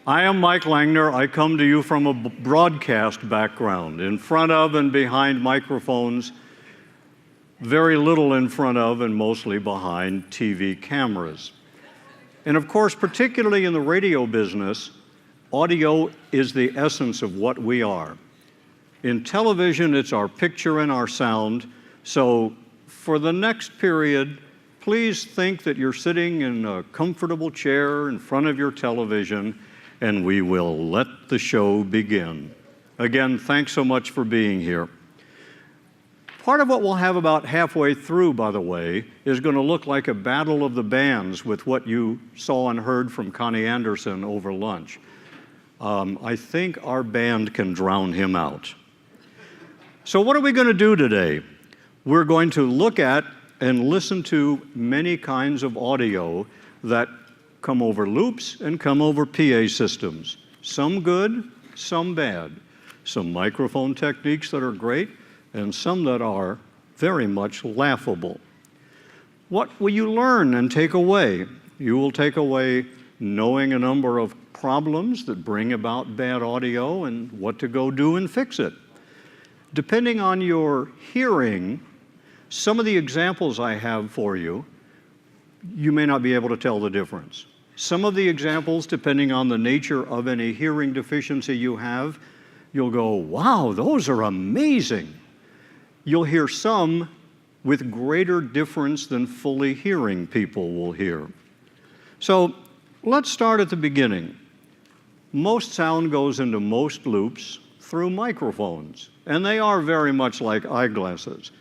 I am Mike Langner. I come to you from a broadcast background, in front of and behind microphones, very little in front of and mostly behind TV cameras. And of course, particularly in the radio business, audio is the essence of what we are. In television, it's our picture and our sound. So for the next period, please think that you're sitting in a comfortable chair in front of your television, and we will let the show begin. Again, thanks so much for being here. Part of what we'll have about halfway through, by the way, is going to look like a battle of the bands with what you saw and heard from Connie Anderson over lunch. I think our band can drown him out. So what are we going to do today? We're going to look at and listen to many kinds of audio that come over loops and come over PA systems. Some good, some bad. Some microphone techniques that are great, and some that are very much laughable. What will you learn and take away? You will take away knowing a number of problems that bring about bad audio and what to go do and fix it. Depending on your hearing, some of the examples I have for you, you may not be able to tell the difference. Some of the examples, depending on the nature of any hearing deficiency you have, you'll go, wow, those are amazing. You'll hear some with greater difference than fully hearing people will hear. So let's start at the beginning. Most sound goes into most loops through microphones, and they are very much like eyeglasses.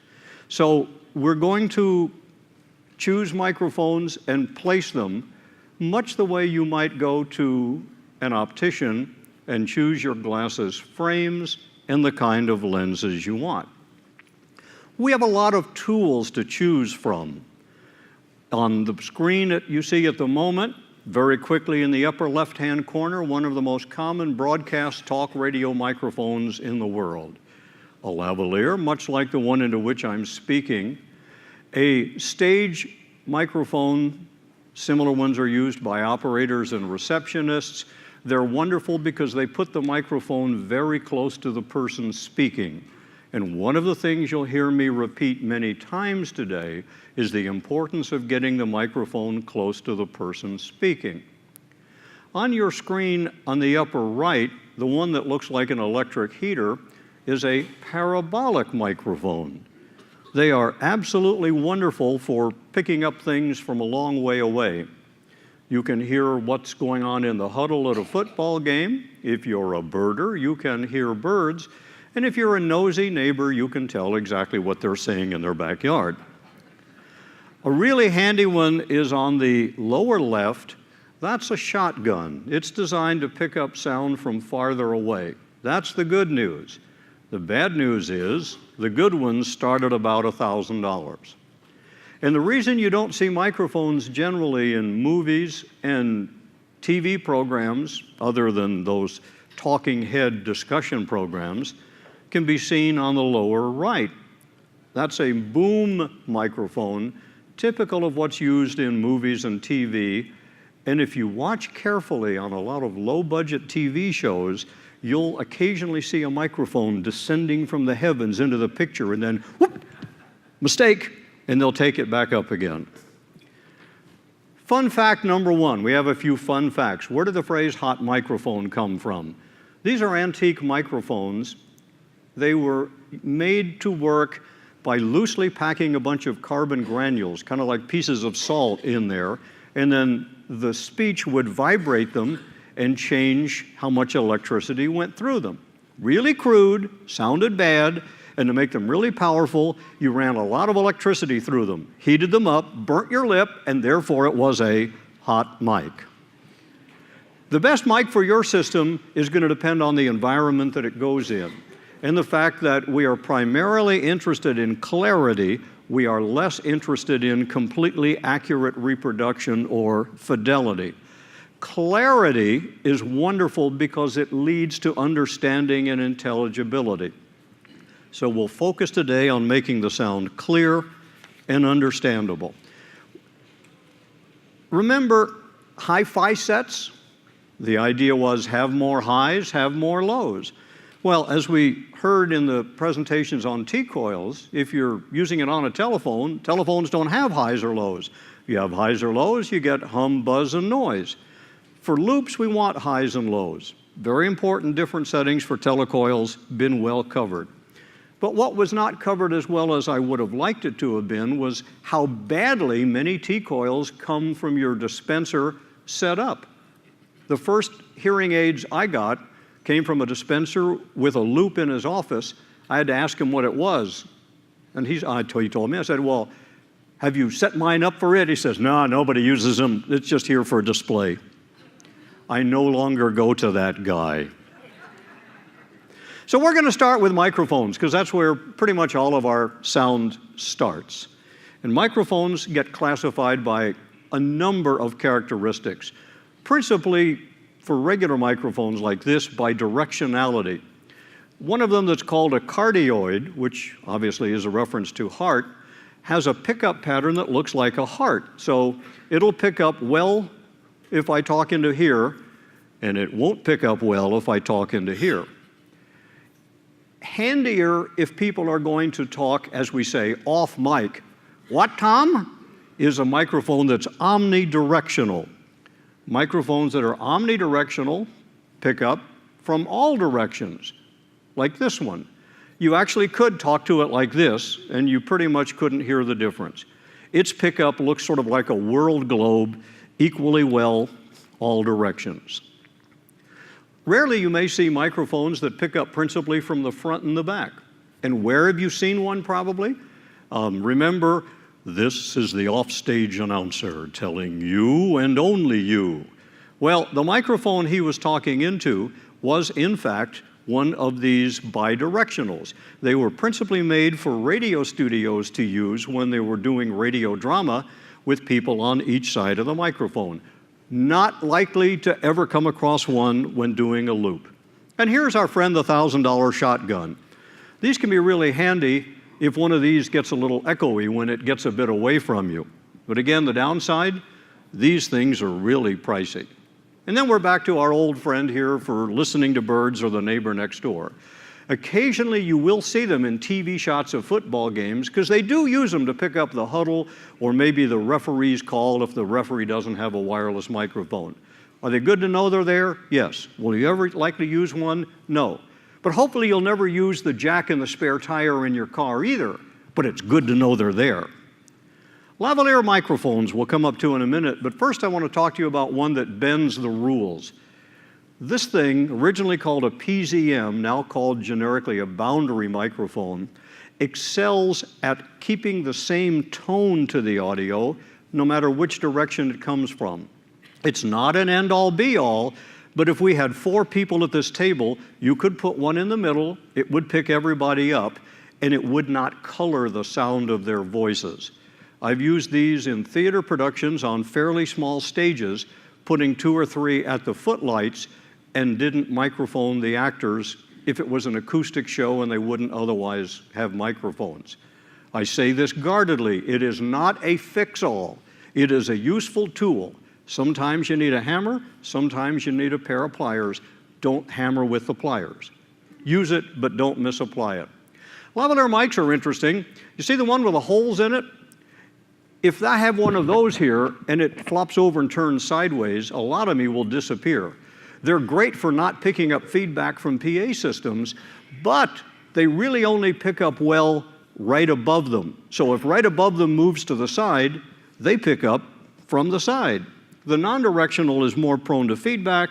So we're going to choose microphones and place them much the way you might go to an optician and choose your glasses frames and the kind of lenses you want. We have a lot of tools to choose from. On the screen that you see at the moment, very quickly in the upper left-hand corner, one of the most common broadcast talk radio microphones in the world. A lavalier, much like the one into which I'm speaking. A stage microphone, similar ones are used by operators and receptionists. They're wonderful because they put the microphone very close to the person speaking. And one of the things you'll hear me repeat many times today is the importance of getting the microphone close to the person speaking. On your screen on the upper right, the one that looks like an electric heater is a parabolic microphone. They are absolutely wonderful for picking up things from a long way away. You can hear what's going on in the huddle at a football game. If you're a birder, you can hear birds. And if you're a nosy neighbor, you can tell exactly what they're saying in their backyard. A really handy one is on the lower left. That's a shotgun. It's designed to pick up sound from farther away. That's the good news. The bad news is the good ones start at about $1,000. And the reason you don't see microphones generally in movies and TV programs, other than those talking head discussion programs, can be seen on the lower right. That's a boom microphone, typical of what's used in movies and TV. And if you watch carefully on a lot of low-budget TV shows, you'll occasionally see a microphone descending from the heavens into the picture, and then, whoop, mistake, and they'll take it back up again. Fun fact number one, we have a few fun facts. Where did the phrase hot microphone come from? These are antique microphones. They were made to work by loosely packing a bunch of carbon granules, kind of like pieces of salt in there, and then the speech would vibrate them and change how much electricity went through them. Really crude, sounded bad, and to make them really powerful, you ran a lot of electricity through them, heated them up, burnt your lip, and therefore it was a hot mic. The best mic for your system is going to depend on the environment that it goes in, and the fact that we are primarily interested in clarity. We are less interested in completely accurate reproduction or fidelity. Clarity is wonderful because it leads to understanding and intelligibility. So we'll focus today on making the sound clear and understandable. Remember hi-fi sets? The idea was have more highs, have more lows. Well, as we heard in the presentations on T-coils, if you're using it on a telephone, telephones don't have highs or lows. You have highs or lows, you get hum, buzz, and noise. For loops, we want highs and lows. Very important different settings for telecoils, been well covered. But what was not covered as well as I would have liked it to have been was how badly many T-coils come from your dispenser set up. The first hearing aids I got came from a dispenser with a loop in his office. I had to ask him what it was. And he told me, I said, well, have you set mine up for it? He says, no, nobody uses them. It's just here for display. I no longer go to that guy. So we're going to start with microphones because that's where pretty much all of our sound starts. And microphones get classified by a number of characteristics, principally for regular microphones like this by directionality. One of them that's called a cardioid, which obviously is a reference to heart, has a pickup pattern that looks like a heart. So it'll pick up well if I talk into here, and it won't pick up well if I talk into here. Handier if people are going to talk, as we say, off mic. What, Tom? Is a microphone that's omnidirectional. Microphones that are omnidirectional pick up from all directions, like this one. You actually could talk to it like this, and you pretty much couldn't hear the difference. Its pickup looks sort of like a world globe, equally well, all directions. Rarely you may see microphones that pick up principally from the front and the back. And where have you seen one probably? Remember, this is the offstage announcer telling you and only you. Well, the microphone he was talking into was in fact one of these bidirectionals. They were principally made for radio studios to use when they were doing radio drama with people on each side of the microphone. Not likely to ever come across one when doing a loop. And here's our friend the $1,000 shotgun. These can be really handy if one of these gets a little echoey when it gets a bit away from you. But again, the downside, these things are really pricey. And then we're back to our old friend here for listening to birds or the neighbor next door. Occasionally you will see them in TV shots of football games because they do use them to pick up the huddle or maybe the referee's call if the referee doesn't have a wireless microphone. Are they good to know they're there? Yes. Will you ever likely use one? No. But hopefully you'll never use the jack and the spare tire in your car either, but it's good to know they're there. Lavalier microphones we'll come up to in a minute, but first I want to talk to you about one that bends the rules. This thing, originally called a PZM, now called generically a boundary microphone, excels at keeping the same tone to the audio no matter which direction it comes from. It's not an end-all be-all, but if we had 4 people at this table, you could put one in the middle, it would pick everybody up, and it would not color the sound of their voices. I've used these in theater productions on fairly small stages, putting 2 or 3 at the footlights, and didn't microphone the actors if it was an acoustic show and they wouldn't otherwise have microphones. I say this guardedly, it is not a fix-all. It is a useful tool. Sometimes you need a hammer, sometimes you need a pair of pliers. Don't hammer with the pliers. Use it, but don't misapply it. Lavalier mics are interesting. You see the one with the holes in it? If I have one of those here and it flops over and turns sideways, a lot of me will disappear. They're great for not picking up feedback from PA systems, but they really only pick up well right above them. So if right above them moves to the side, they pick up from the side. The non-directional is more prone to feedback,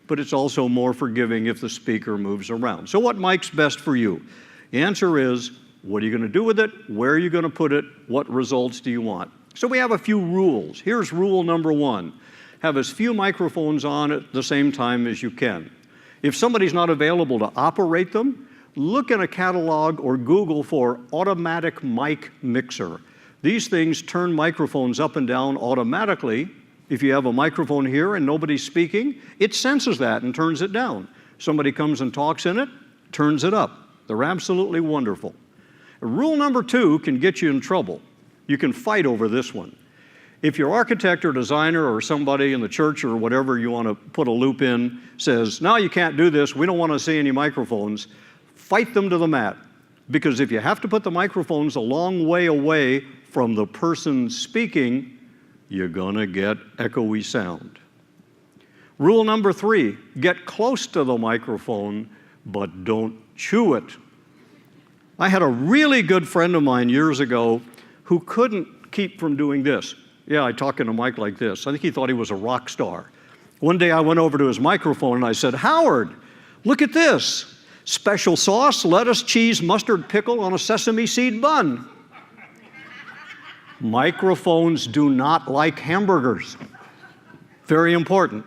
but it's also more forgiving if the speaker moves around. So what mic's best for you? The answer is, what are you going to do with it? Where are you going to put it? What results do you want? So we have a few rules. Here's rule number 1. Have as few microphones on at the same time as you can. If somebody's not available to operate them, look in a catalog or Google for automatic mic mixer. These things turn microphones up and down automatically. If you have a microphone here and nobody's speaking, it senses that and turns it down. Somebody comes and talks in it, turns it up. They're absolutely wonderful. Rule number 2 can get you in trouble. You can fight over this one. If your architect or designer or somebody in the church or whatever you want to put a loop in says, no, you can't do this, we don't want to see any microphones, fight them to the mat. Because if you have to put the microphones a long way away from the person speaking, you're going to get echoey sound. Rule number 3, get close to the microphone, but don't chew it. I had a really good friend of mine years ago who couldn't keep from doing this. Yeah, I talk in a mic like this. I think he thought he was a rock star. One day I went over to his microphone and I said, Howard, look at this. Special sauce, lettuce, cheese, mustard, pickle on a sesame seed bun. Microphones do not like hamburgers. Very important.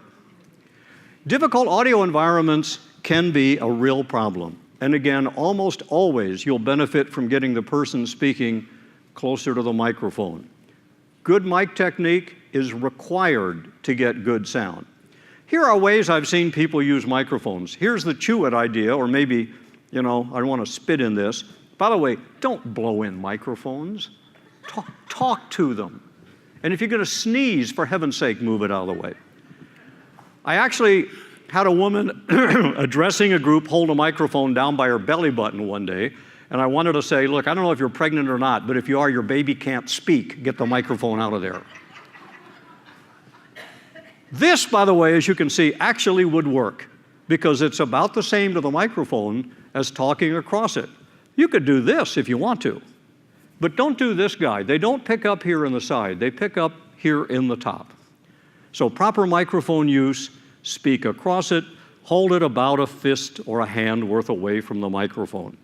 Difficult audio environments can be a real problem. And again, almost always you'll benefit from getting the person speaking closer to the microphone. Good mic technique is required to get good sound. Here are ways I've seen people use microphones. Here's the chew it idea, or maybe, I don't want to spit in this. By the way, don't blow in microphones. Talk to them. And if you're going to sneeze, for heaven's sake, move it out of the way. I actually had a woman addressing a group hold a microphone down by her belly button one day, and I wanted to say, look, I don't know if you're pregnant or not, but if you are, your baby can't speak. Get the microphone out of there. This, by the way, as you can see, actually would work because it's about the same to the microphone as talking across it. You could do this if you want to, but don't do this guy. They don't pick up here in the side. They pick up here in the top. So proper microphone use, speak across it, hold it about a fist or a hand worth away from the microphone.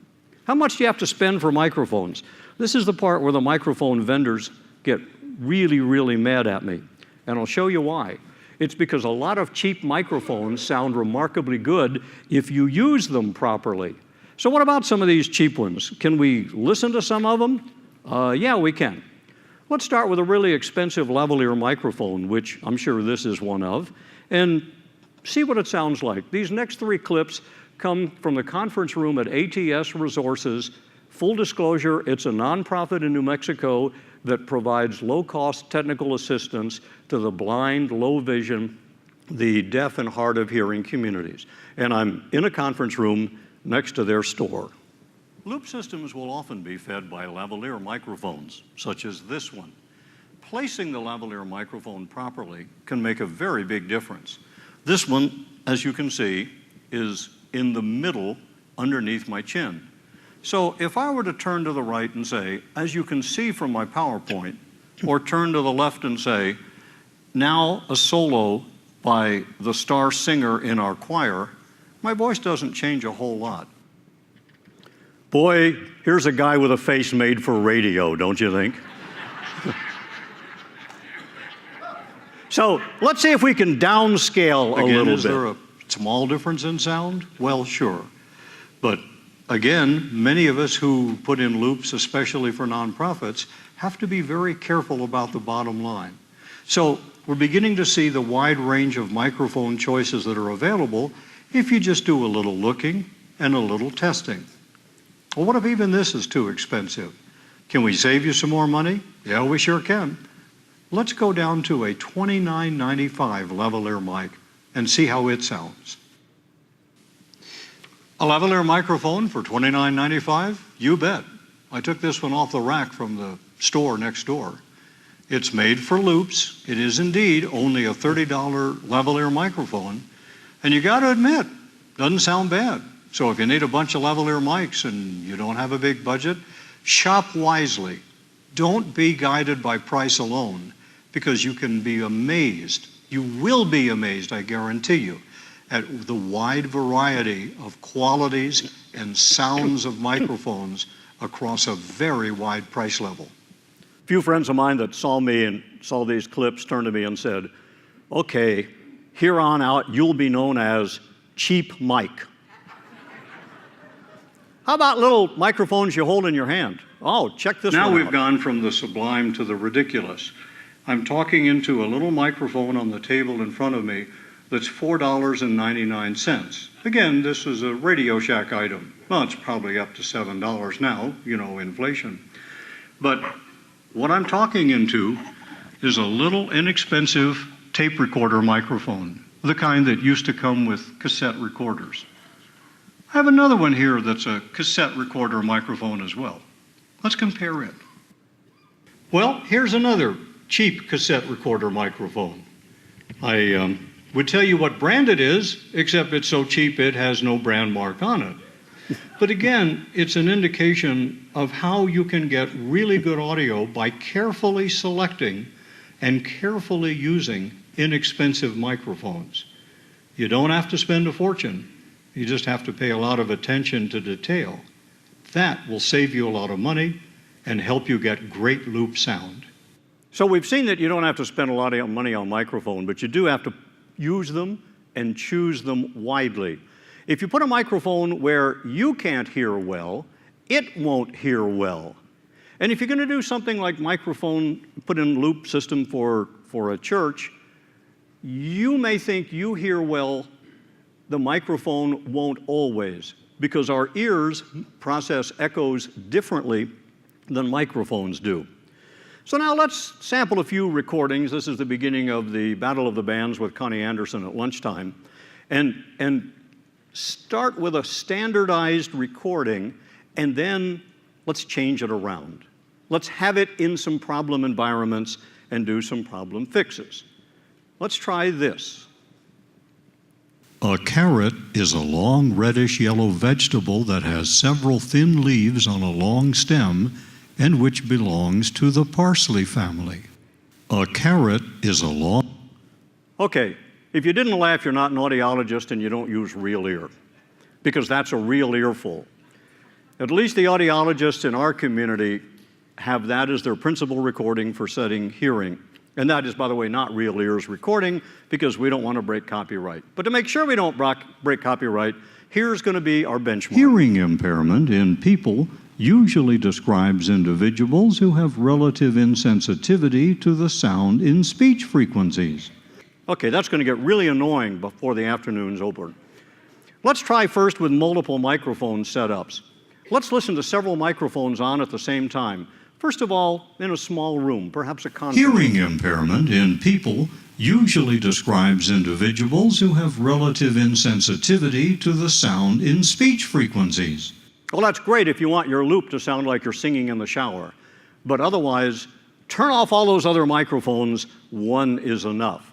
How much do you have to spend for microphones? This is the part where the microphone vendors get really, really mad at me, and I'll show you why. It's because a lot of cheap microphones sound remarkably good if you use them properly. So what about some of these cheap ones? Can we listen to some of them? Yeah, we can. Let's start with a really expensive lavalier microphone, which I'm sure this is one of, and see what it sounds like. These next 3 clips come from the conference room at ATS Resources. Full disclosure, it's a nonprofit in New Mexico that provides low-cost technical assistance to the blind, low vision, the deaf and hard of hearing communities. And I'm in a conference room next to their store. Loop systems will often be fed by lavalier microphones, such as this one. Placing the lavalier microphone properly can make a very big difference. This one, as you can see, is in the middle underneath my chin. So if I were to turn to the right and say, as you can see from my PowerPoint, or turn to the left and say, now a solo by the star singer in our choir, my voice doesn't change a whole lot. Boy, here's a guy with a face made for radio, don't you think? So let's see if we can downscale a little bit. Is there a small difference in sound? Well, sure. But again, many of us who put in loops, especially for nonprofits, have to be very careful about the bottom line. So we're beginning to see the wide range of microphone choices that are available if you just do a little looking and a little testing. Well, what if even this is too expensive? Can we save you some more money? Yeah, we sure can. Let's go down to a $29.95 lavalier mic and see how it sounds. A lavalier microphone for $29.95? You bet. I took this one off the rack from the store next door. It's made for loops. It is indeed only a $30 lavalier microphone. And you got to admit, doesn't sound bad. So if you need a bunch of lavalier mics and you don't have a big budget, shop wisely. Don't be guided by price alone, because you can be amazed. You will be amazed, I guarantee you, at the wide variety of qualities and sounds of microphones across a very wide price level. A few friends of mine that saw me and saw these clips turned to me and said, okay, here on out, you'll be known as Cheap Mike. How about little microphones you hold in your hand? Oh, check this one out. Now we've gone from the sublime to the ridiculous. I'm talking into a little microphone on the table in front of me that's $4.99. Again, this is a Radio Shack item. Well, it's probably up to $7 now, inflation. But what I'm talking into is a little inexpensive tape recorder microphone, the kind that used to come with cassette recorders. I have another one here that's a cassette recorder microphone as well. Let's compare it. Well, here's another cheap cassette recorder microphone. I would tell you what brand it is, except it's so cheap it has no brand mark on it. But again, it's an indication of how you can get really good audio by carefully selecting and carefully using inexpensive microphones. You don't have to spend a fortune. You just have to pay a lot of attention to detail. That will save you a lot of money and help you get great loop sound. So we've seen that you don't have to spend a lot of money on microphone, but you do have to use them and choose them widely. If you put a microphone where you can't hear well, it won't hear well. And if you're going to do something like microphone, put in loop system for a church, you may think you hear well, the microphone won't always, because our ears process echoes differently than microphones do. So now let's sample a few recordings. This is the beginning of the Battle of the Bands with Connie Anderson at lunchtime. And start with a standardized recording, and then let's change it around. Let's have it in some problem environments and do some problem fixes. Let's try this. A carrot is a long reddish-yellow vegetable that has several thin leaves on a long stem and which belongs to the parsley family. A carrot is a long... Okay, if you didn't laugh, you're not an audiologist and you don't use real ear, because that's a real earful. At least the audiologists in our community have that as their principal recording for setting hearing. And that is, by the way, not real ears recording, because we don't want to break copyright. But to make sure we don't break copyright, here's going to be our benchmark. Hearing impairment in people usually describes individuals who have relative insensitivity to the sound in speech frequencies. Okay, that's going to get really annoying before the afternoon's over. Let's try first with multiple microphone setups. Let's listen to several microphones on at the same time. First of all, in a small room, perhaps a conference. Hearing impairment in people usually describes individuals who have relative insensitivity to the sound in speech frequencies. Well, that's great if you want your loop to sound like you're singing in the shower. But otherwise, turn off all those other microphones. One is enough.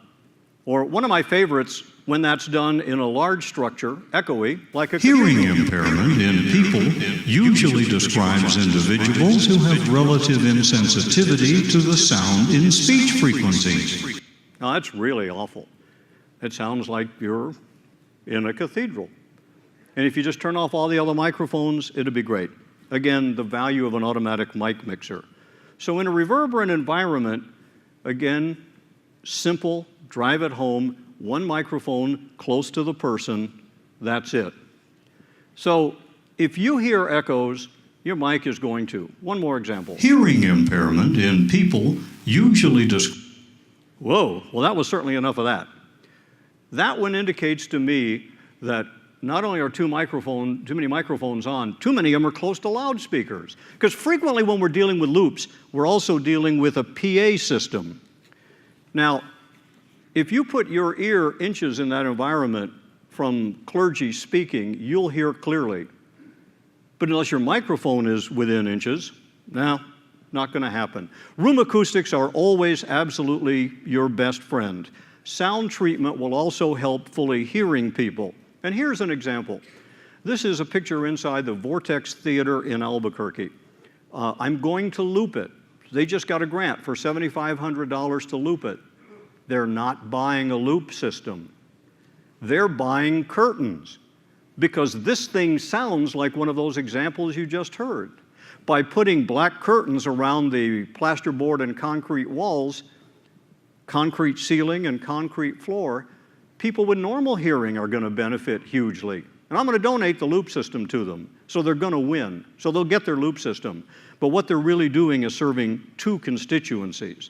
Or one of my favorites, when that's done in a large structure, echoey, like a hearing impairment in people usually describes individuals who have relative insensitivity to the sound in speech frequencies. Now, that's really awful. It sounds like you're in a cathedral. And if you just turn off all the other microphones, it'd be great. Again, the value of an automatic mic mixer. So in a reverberant environment, again, simple, drive it home, one microphone close to the person, that's it. So if you hear echoes, your mic is going to. One more example. Hearing impairment in people usually Whoa, well that was certainly enough of that. That one indicates to me that not only are too many microphones on, too many of them are close to loudspeakers. Because frequently when we're dealing with loops, we're also dealing with a PA system. Now, if you put your ear inches in that environment from clergy speaking, you'll hear clearly. But unless your microphone is within inches, no, not going to happen. Room acoustics are always absolutely your best friend. Sound treatment will also help fully hearing people. And here's an example. This is a picture inside the Vortex Theater in Albuquerque. I'm going to loop it. They just got a grant for $7,500 to loop it. They're not buying a loop system. They're buying curtains, because this thing sounds like one of those examples you just heard. By putting black curtains around the plasterboard and concrete walls, concrete ceiling and concrete floor, people with normal hearing are going to benefit hugely. And I'm going to donate the loop system to them, so they're going to win. So they'll get their loop system. But what they're really doing is serving two constituencies.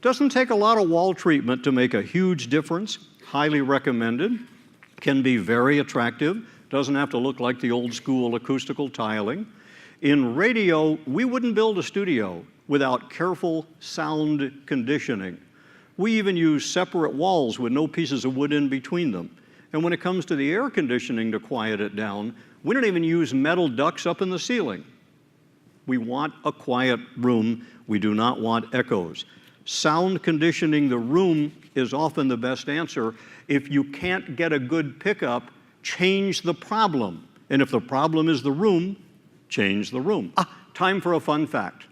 Doesn't take a lot of wall treatment to make a huge difference. Highly recommended. Can be very attractive. Doesn't have to look like the old school acoustical tiling. In radio, we wouldn't build a studio. without careful sound conditioning. We even use separate walls with no pieces of wood in between them. And when it comes to the air conditioning to quiet it down, we don't even use metal ducts up in the ceiling. We want a quiet room. We do not want echoes. Sound conditioning the room is often the best answer. If you can't get a good pickup, change the problem. And if the problem is the room, change the room. Time for a fun fact.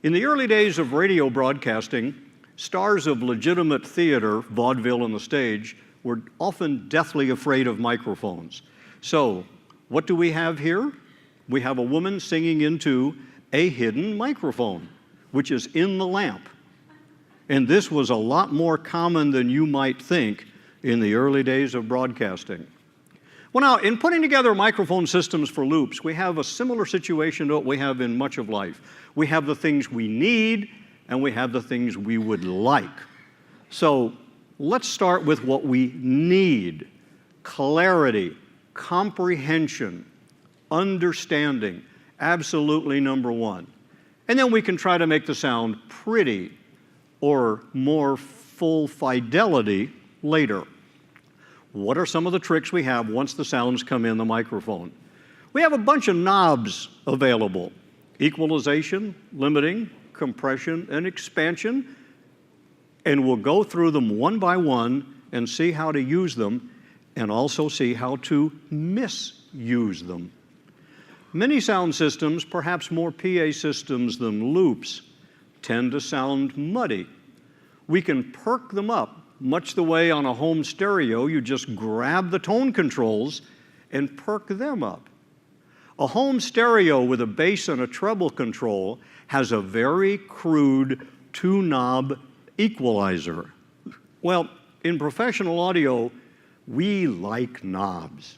In the early days of radio broadcasting, stars of legitimate theater, vaudeville on the stage, were often deathly afraid of microphones. So, what do we have here? We have a woman singing into a hidden microphone, which is in the lamp. And this was a lot more common than you might think in the early days of broadcasting. Well, now, in putting together microphone systems for loops, we have a similar situation to what we have in much of life. We have the things we need, and we have the things we would like. So let's start with what we need: clarity, comprehension, understanding, absolutely number one. And then we can try to make the sound pretty or more full fidelity later. What are some of the tricks we have once the sounds come in the microphone? We have a bunch of knobs available: equalization, limiting, compression, and expansion. And we'll go through them one by one and see how to use them, and also see how to misuse them. Many sound systems, perhaps more PA systems than loops, tend to sound muddy. We can perk them up, much the way on a home stereo you just grab the tone controls and perk them up. A home stereo with a bass and a treble control has a very crude two-knob equalizer. Well, in professional audio, we like knobs.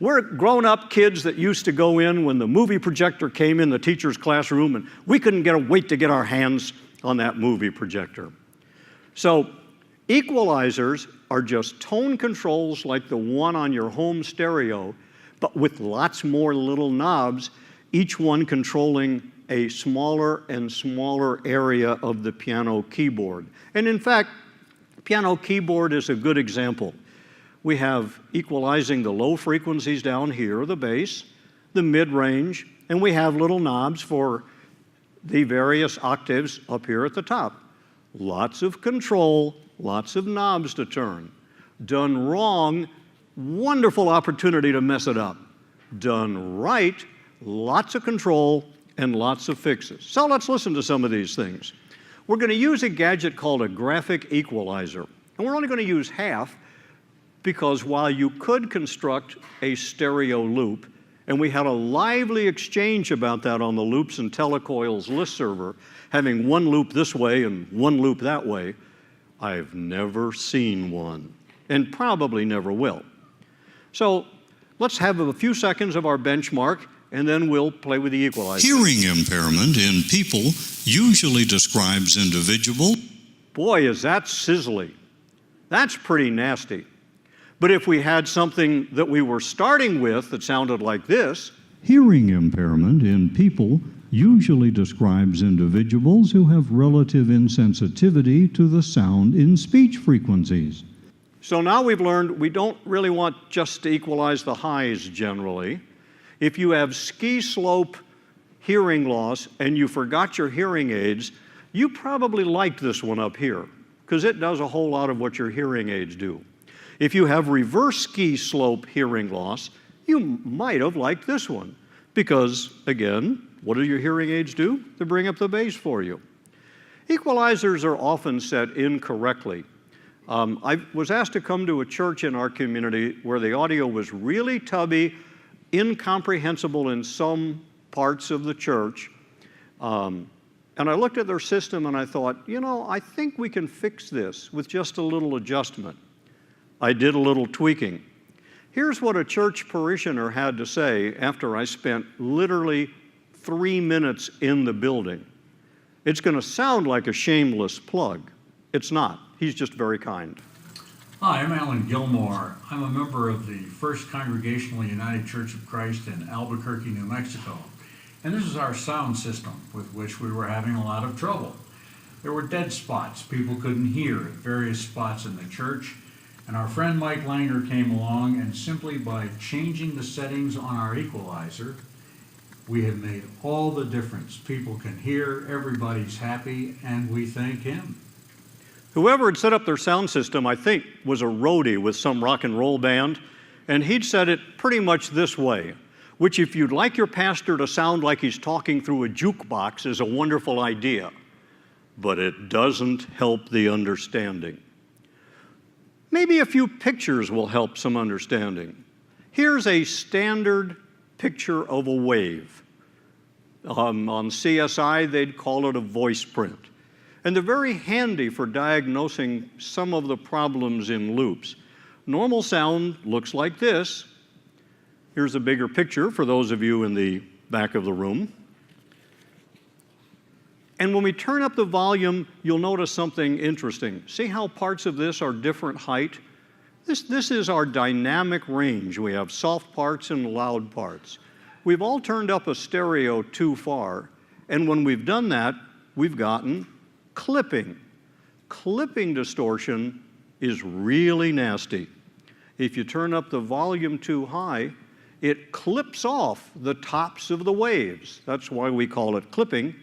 We're grown-up kids that used to go in when the movie projector came in the teacher's classroom, and we couldn't wait to get our hands on that movie projector. So equalizers are just tone controls like the one on your home stereo, but with lots more little knobs, each one controlling a smaller and smaller area of the piano keyboard. And in fact, piano keyboard is a good example. We have equalizing the low frequencies down here, the bass, the mid-range, and we have little knobs for the various octaves up here at the top. Lots of control, lots of knobs to turn. Done wrong, wonderful opportunity to mess it up. Done right, lots of control and lots of fixes. So let's listen to some of these things. We're going to use a gadget called a graphic equalizer. And we're only going to use half, because while you could construct a stereo loop, and we had a lively exchange about that on the Loops and Telecoils listserver, having one loop this way and one loop that way, I've never seen one, and probably never will. So let's have a few seconds of our benchmark, and then we'll play with the equalizer. Hearing impairment in people usually describes individual. Boy, is that sizzly. That's pretty nasty. But if we had something that we were starting with that sounded like this. Hearing impairment in people usually describes individuals who have relative insensitivity to the sound in speech frequencies. So now we've learned we don't really want just to equalize the highs generally. If you have ski slope hearing loss and you forgot your hearing aids, you probably liked this one up here, because it does a whole lot of what your hearing aids do. If you have reverse ski slope hearing loss, you might have liked this one, because, again, what do your hearing aids do? They bring up the bass for you. Equalizers are often set incorrectly. I was asked to come to a church in our community where the audio was really tubby, incomprehensible in some parts of the church. And I looked at their system and I thought, I think we can fix this with just a little adjustment. I did a little tweaking. Here's what a church parishioner had to say after I spent literally 3 minutes in the building. It's going to sound like a shameless plug. It's not. He's just very kind. Hi, I'm Alan Gilmore. I'm a member of the First Congregational United Church of Christ in Albuquerque, New Mexico. And this is our sound system with which we were having a lot of trouble. There were dead spots. People couldn't hear at various spots in the church. And our friend Mike Langner came along, and simply by changing the settings on our equalizer, we have made all the difference. People can hear, everybody's happy, and we thank him. Whoever had set up their sound system, I think, was a roadie with some rock and roll band, and he'd said it pretty much this way, which if you'd like your pastor to sound like he's talking through a jukebox is a wonderful idea, but it doesn't help the understanding. Maybe a few pictures will help some understanding. Here's a standard picture of a wave. On CSI, they'd call it a voice print. And they're very handy for diagnosing some of the problems in loops. Normal sound looks like this. Here's a bigger picture for those of you in the back of the room. And when we turn up the volume, you'll notice something interesting. See how parts of this are different height? This is our dynamic range. We have soft parts and loud parts. We've all turned up a stereo too far, and when we've done that, we've gotten clipping. Clipping distortion is really nasty. If you turn up the volume too high, it clips off the tops of the waves. That's why we call it clipping,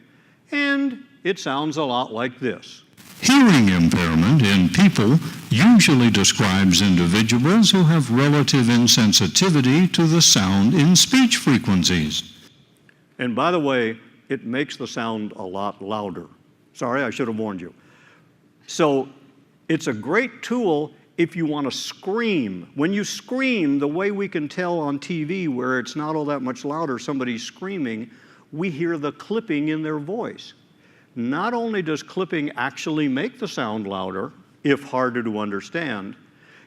and it sounds a lot like this. Hearing impairment in people usually describes individuals who have relative insensitivity to the sound in speech frequencies. And by the way, it makes the sound a lot louder. Sorry, I should have warned you. So it's a great tool if you want to scream. When you scream, the way we can tell on TV where it's not all that much louder, somebody's screaming, we hear the clipping in their voice. Not only does clipping actually make the sound louder, if harder to understand,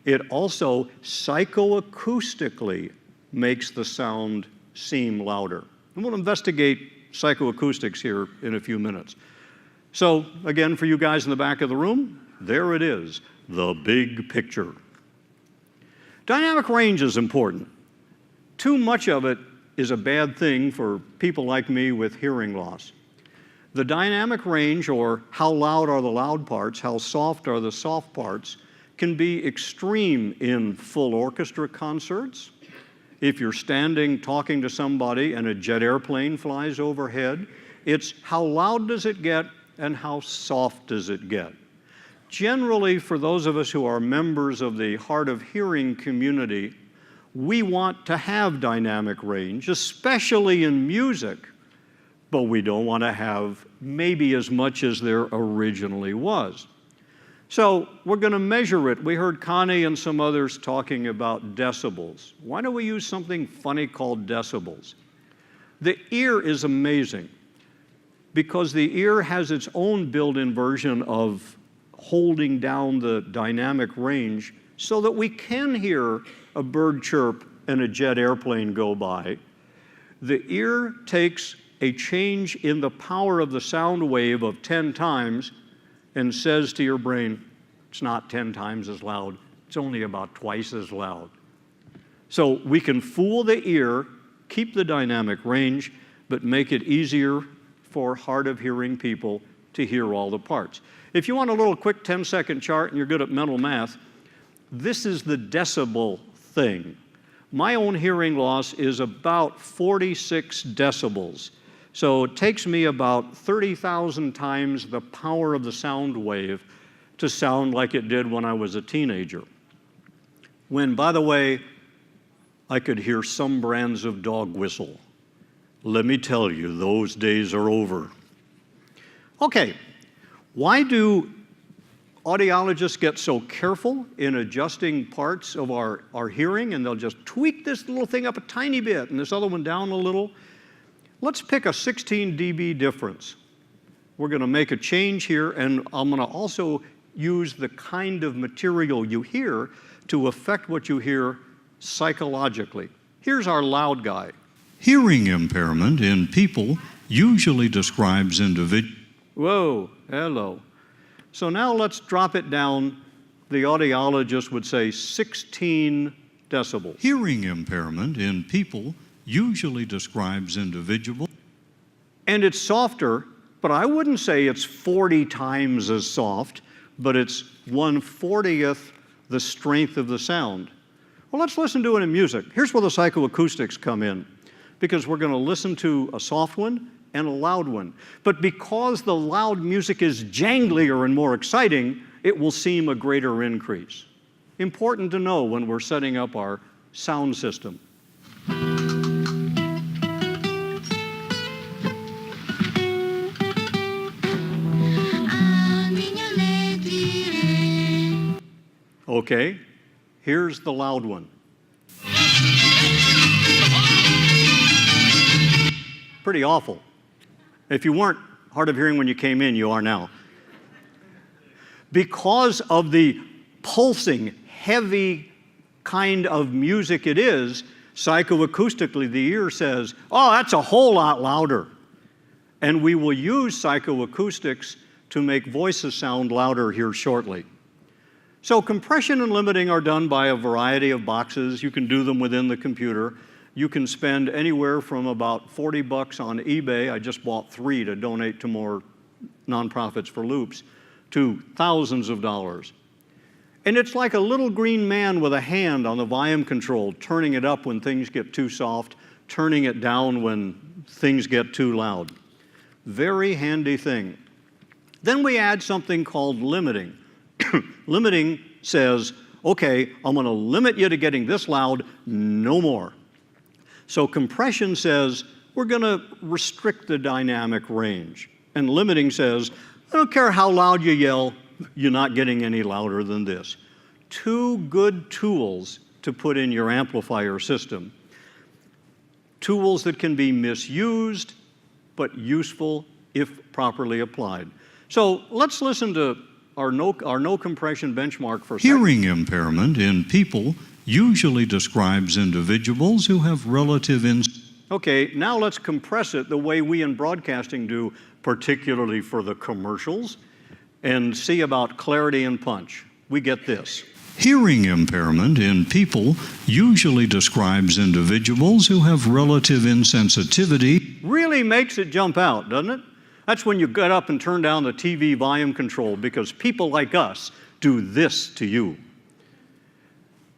it also psychoacoustically makes the sound seem louder. And we'll investigate psychoacoustics here in a few minutes. So again, for you guys in the back of the room, there it is, the big picture. Dynamic range is important. Too much of it is a bad thing for people like me with hearing loss. The dynamic range, or how loud are the loud parts, how soft are the soft parts, can be extreme in full orchestra concerts. If you're standing talking to somebody and a jet airplane flies overhead, it's how loud does it get and how soft does it get. Generally, for those of us who are members of the hard of hearing community, we want to have dynamic range, especially in music, but we don't want to have maybe as much as there originally was. So we're going to measure it. We heard Connie and some others talking about decibels. Why don't we use something funny called decibels? The ear is amazing because the ear has its own built-in version of holding down the dynamic range so that we can hear a bird chirp and a jet airplane go by. The ear takes a change in the power of the sound wave of 10 times and says to your brain, it's not 10 times as loud, it's only about twice as loud. So we can fool the ear, keep the dynamic range, but make it easier for hard of hearing people to hear all the parts. If you want a little quick 10-second chart and you're good at mental math, this is the decibel thing. My own hearing loss is about 46 decibels. So it takes me about 30,000 times the power of the sound wave to sound like it did when I was a teenager. When, by the way, I could hear some brands of dog whistle. Let me tell you, those days are over. Okay, why do audiologists get so careful in adjusting parts of our hearing, and they'll just tweak this little thing up a tiny bit and this other one down a little? Let's pick a 16 dB difference. We're going to make a change here, and I'm going to also use the kind of material you hear to affect what you hear psychologically. Here's our loud guy. Hearing impairment in people usually describes individuals. Whoa, hello. So now let's drop it down. The audiologist would say 16 decibels. Hearing impairment in people usually describes individuals. And it's softer, but I wouldn't say it's 40 times as soft, but it's 1/40th the strength of the sound. Well, let's listen to it in music. Here's where the psychoacoustics come in, because we're going to listen to a soft one and a loud one. But because the loud music is janglier and more exciting, it will seem a greater increase. Important to know when we're setting up our sound system. Okay, here's the loud one. Pretty awful. If you weren't hard of hearing when you came in, you are now. Because of the pulsing, heavy kind of music it is, psychoacoustically the ear says, oh, that's a whole lot louder. And we will use psychoacoustics to make voices sound louder here shortly. So compression and limiting are done by a variety of boxes. You can do them within the computer. You can spend anywhere from about $40 on eBay, I just bought 3 to donate to more nonprofits for loops, to thousands of dollars. And it's like a little green man with a hand on the volume control, turning it up when things get too soft, turning it down when things get too loud. Very handy thing. Then we add something called limiting. Limiting says, okay, I'm going to limit you to getting this loud, no more. So compression says, we're going to restrict the dynamic range. And limiting says, I don't care how loud you yell, you're not getting any louder than this. 2 good tools to put in your amplifier system. Tools that can be misused, but useful if properly applied. So let's listen to our no compression benchmark for Hearing impairment in people usually describes individuals who have relative Okay, now let's compress it the way we in broadcasting do, particularly for the commercials, and see about clarity and punch. We get this. Hearing impairment in people usually describes individuals who have relative insensitivity. Really makes it jump out, doesn't it? That's when you get up and turn down the TV volume control, because people like us do this to you.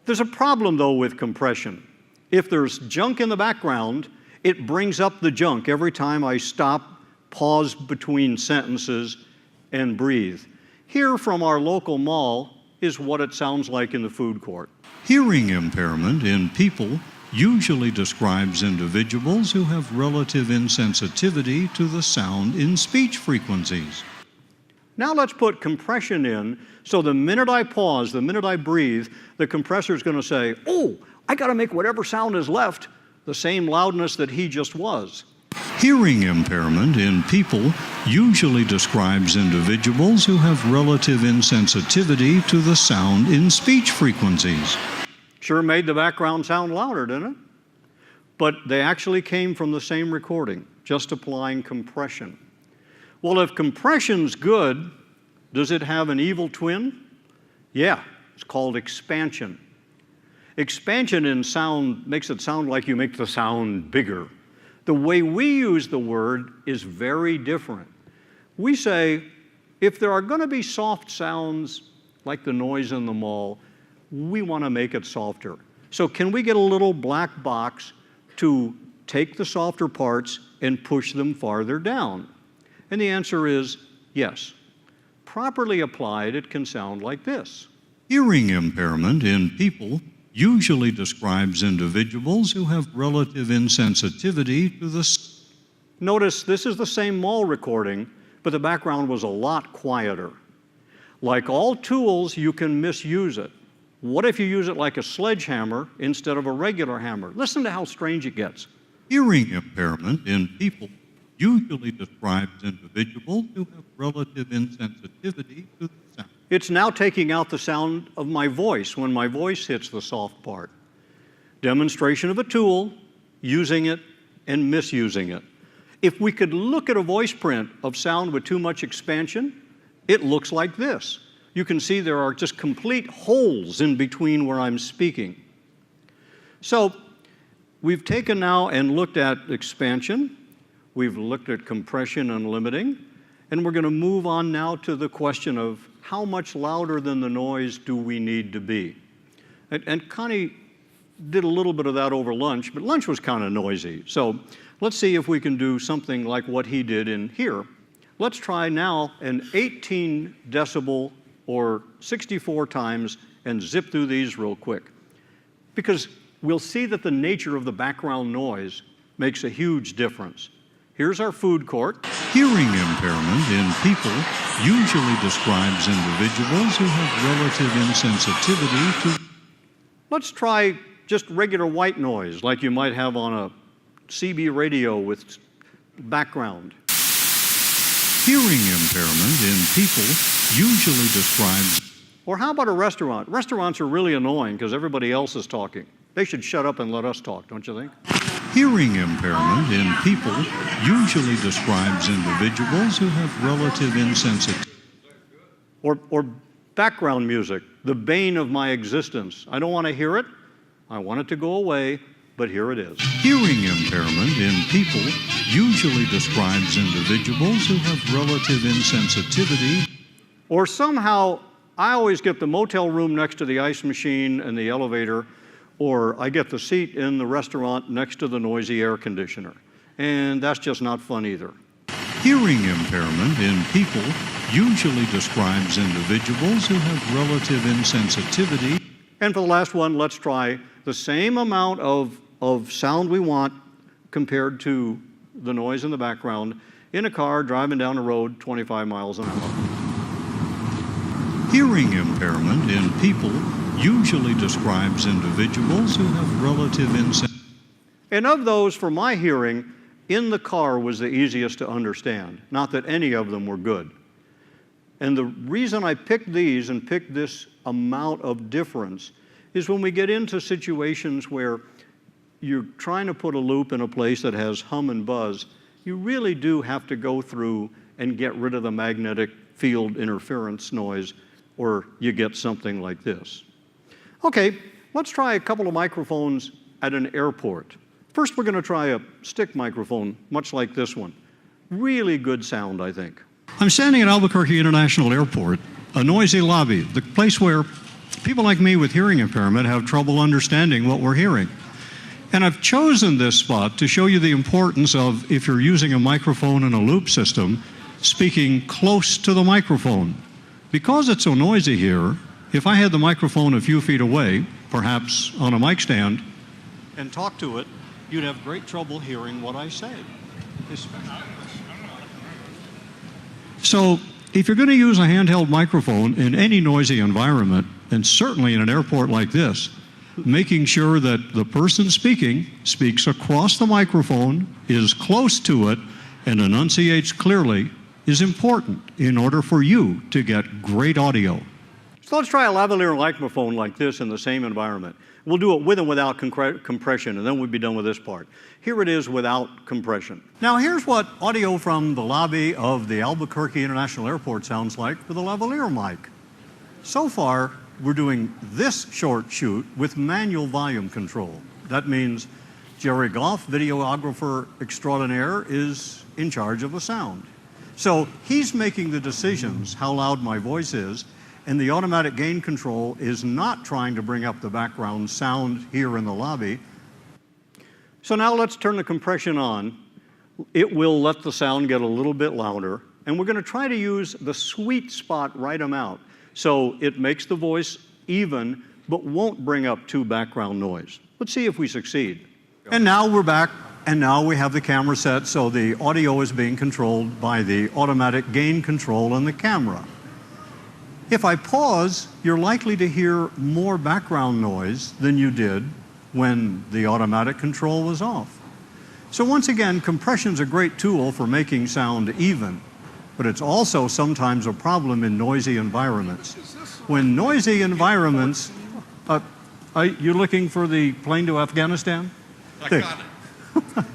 There's a problem, though, with compression. If there's junk in the background, it brings up the junk every time I stop, pause between sentences, and breathe. Here from our local mall is what it sounds like in the food court. Hearing impairment in people usually describes individuals who have relative insensitivity to the sound in speech frequencies. Now let's put compression in, so the minute I pause, the minute I breathe, the compressor is going to say, oh, I got to make whatever sound is left the same loudness that he just was. Hearing impairment in people usually describes individuals who have relative insensitivity to the sound in speech frequencies. Sure made the background sound louder, didn't it? But they actually came from the same recording, just applying compression. Well, if compression's good, does it have an evil twin? Yeah, it's called expansion. Expansion in sound makes it sound like you make the sound bigger. The way we use the word is very different. We say, if there are going to be soft sounds like the noise in the mall, we want to make it softer. So can we get a little black box to take the softer parts and push them farther down? And the answer is yes. Properly applied, it can sound like this. Hearing impairment in people usually describes individuals who have relative insensitivity to the... Notice this is the same mall recording, but the background was a lot quieter. Like all tools, you can misuse it. What if you use it like a sledgehammer instead of a regular hammer? Listen to how strange it gets. Hearing impairment in people usually describes individuals who have relative insensitivity to the sound. It's now taking out the sound of my voice when my voice hits the soft part. Demonstration of a tool, using it and misusing it. If we could look at a voice print of sound with too much expansion, it looks like this. You can see there are just complete holes in between where I'm speaking. So we've taken now and looked at expansion. We've looked at compression and limiting. And we're going to move on now to the question of how much louder than the noise do we need to be? And Connie did a little bit of that over lunch, but lunch was kind of noisy. So let's see if we can do something like what he did in here. Let's try now an 18 decibel or 64 times and zip through these real quick. Because we'll see that the nature of the background noise makes a huge difference. Here's our food court. Hearing impairment in people usually describes individuals who have relative insensitivity to... Let's try just regular white noise, like you might have on a CB radio with background. Hearing impairment in people usually describes... Or how about a restaurant? Restaurants are really annoying because everybody else is talking. They should shut up and let us talk, don't you think? Hearing impairment in people usually describes individuals who have relative insensitivity. Or background music, the bane of my existence. I don't want to hear it. I want it to go away, but here it is. Hearing impairment in people usually describes individuals who have relative insensitivity. Or somehow, I always get the motel room next to the ice machine and the elevator, or I get the seat in the restaurant next to the noisy air conditioner. And that's just not fun either. Hearing impairment in people usually describes individuals who have relative insensitivity. And for the last one, let's try the same amount of sound we want compared to the noise in the background in a car driving down the road 25 miles an hour. Hearing impairment in people usually describes individuals who have relative insensitivity. And of those, for my hearing, in the car was the easiest to understand. Not that any of them were good. And the reason I picked these and picked this amount of difference is when we get into situations where you're trying to put a loop in a place that has hum and buzz, you really do have to go through and get rid of the magnetic field interference noise, or you get something like this. Okay, let's try a couple of microphones at an airport. First, we're going to try a stick microphone, much like this one. Really good sound, I think. I'm standing at Albuquerque International Airport, a noisy lobby, the place where people like me with hearing impairment have trouble understanding what we're hearing. And I've chosen this spot to show you the importance of, if you're using a microphone in a loop system, speaking close to the microphone. Because it's so noisy here, if I had the microphone a few feet away, perhaps on a mic stand, And talk to it, you'd have great trouble hearing what I say. so if you're going to use a handheld microphone in any noisy environment, and certainly in an airport like this, making sure that the person speaking speaks across the microphone, is close to it, and enunciates clearly is important in order for you to get great audio. So let's try a lavalier microphone like this in the same environment. We'll do it with and without compression, and then we'll be done with this part. Here it is without compression. Now here's what audio from the lobby of the Albuquerque International Airport sounds like with a lavalier mic. So far, we're doing this short shoot with manual volume control. That means Jerry Goff, videographer extraordinaire, is in charge of the sound. So he's making the decisions how loud my voice is, and the automatic gain control is not trying to bring up the background sound here in the lobby. So now let's turn the compression on. It will let the sound get a little bit louder, and we're going to try to use the sweet spot right amount so it makes the voice even but won't bring up too background noise. Let's see if we succeed. And now we're back, and now we have the camera set so the audio is being controlled by the automatic gain control in the camera. If I pause, you're likely to hear more background noise than you did when the automatic control was off. So once again, compression's a great tool for making sound even, but it's also sometimes a problem in noisy environments. When noisy environments, are you looking for the plane to Afghanistan? I got it.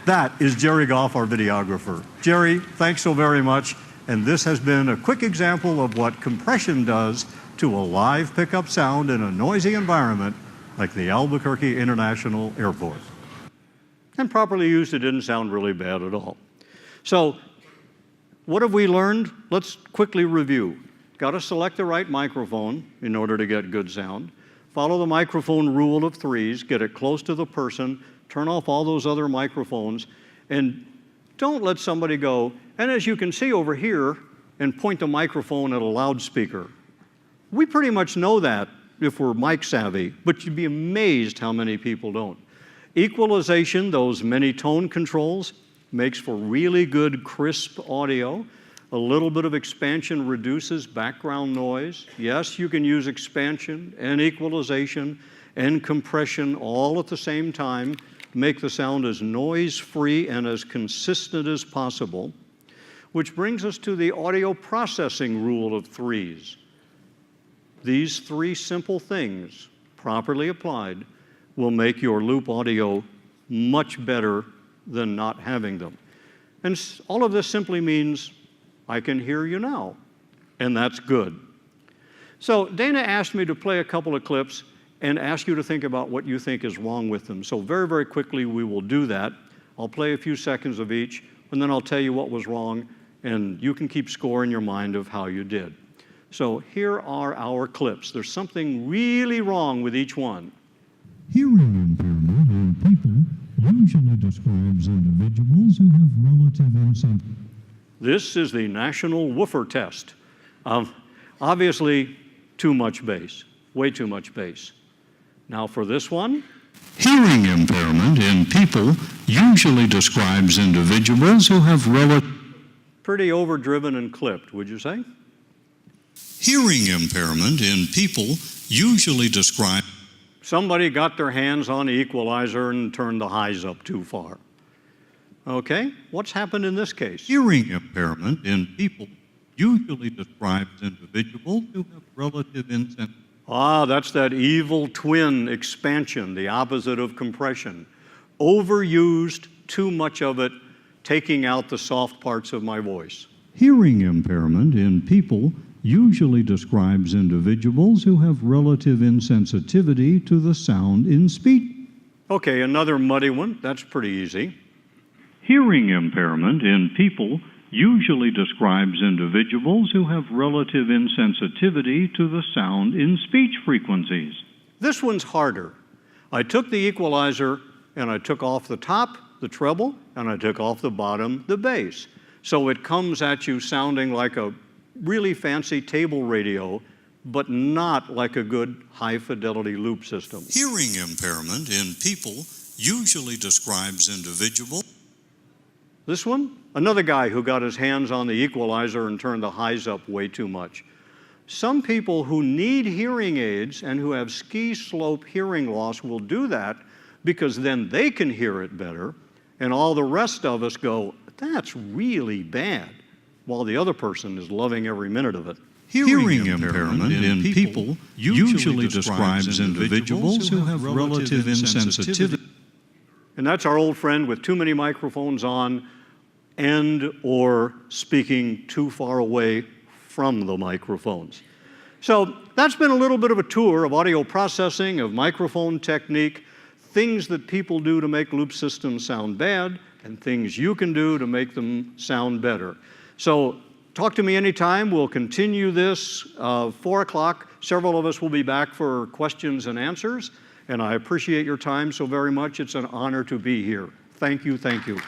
That is Jerry Goff, our videographer. Jerry, thanks so very much. And this has been a quick example of what compression does to a live pickup sound in a noisy environment like the Albuquerque International Airport. And properly used, it didn't sound really bad at all. So what have we learned? Let's quickly review. Got to select the right microphone in order to get good sound. Follow the microphone rule of threes, get it close to the person, turn off all those other microphones, and don't let somebody go, and as you can see over here, and point the microphone at a loudspeaker. We pretty much know that if we're mic savvy, but you'd be amazed how many people don't. Equalization, those many tone controls, makes for really good crisp audio. A little bit of expansion reduces background noise. Yes, you can use expansion and equalization and compression all at the same time, make the sound as noise-free and as consistent as possible. Which brings us to the audio processing rule of threes. These three simple things, properly applied, will make your loop audio much better than not having them. And all of this simply means I can hear you now, and that's good. So Dana asked me to play a couple of clips and ask you to think about what you think is wrong with them. So very, very quickly we will do that. I'll play a few seconds of each, and then I'll tell you what was wrong, and you can keep score in your mind of how you did. So here are our clips. There's something really wrong with each one. Hearing impairment in people usually describes individuals who have relative insensitivity. This is the National Woofer Test. Obviously, too much bass, way too much bass. Now for this one. Hearing impairment in people usually describes individuals who have relative... Pretty overdriven and clipped, would you say? Hearing impairment in people usually describes... Somebody got their hands on the equalizer and turned the highs up too far. Okay, what's happened in this case? Hearing impairment in people usually describes individuals who have relative insensitivity. Ah, that's that evil twin expansion, the opposite of compression. Overused, too much of it, taking out the soft parts of my voice. Hearing impairment in people usually describes individuals who have relative insensitivity to the sound in speech. Okay, another muddy one. That's pretty easy. Hearing impairment in people usually describes individuals who have relative insensitivity to the sound in speech frequencies. This one's harder. I took the equalizer and I took off the top, the treble, and I took off the bottom, the bass. So it comes at you sounding like a really fancy table radio, but not like a good high-fidelity loop system. Hearing impairment in people usually describes individuals. This one, another guy who got his hands on the equalizer and turned the highs up way too much. Some people who need hearing aids and who have ski slope hearing loss will do that because then they can hear it better, and all the rest of us go, that's really bad, while the other person is loving every minute of it. Hearing impairment in people usually describes individuals who have relative insensitivity. And that's our old friend with too many microphones on and or speaking too far away from the microphones. So that's been a little bit of a tour of audio processing, of microphone technique, things that people do to make loop systems sound bad, and things you can do to make them sound better. So talk to me anytime. We'll continue this 4 o'clock. Several of us will be back for questions and answers, and I appreciate your time so very much. It's an honor to be here. Thank you, thank you.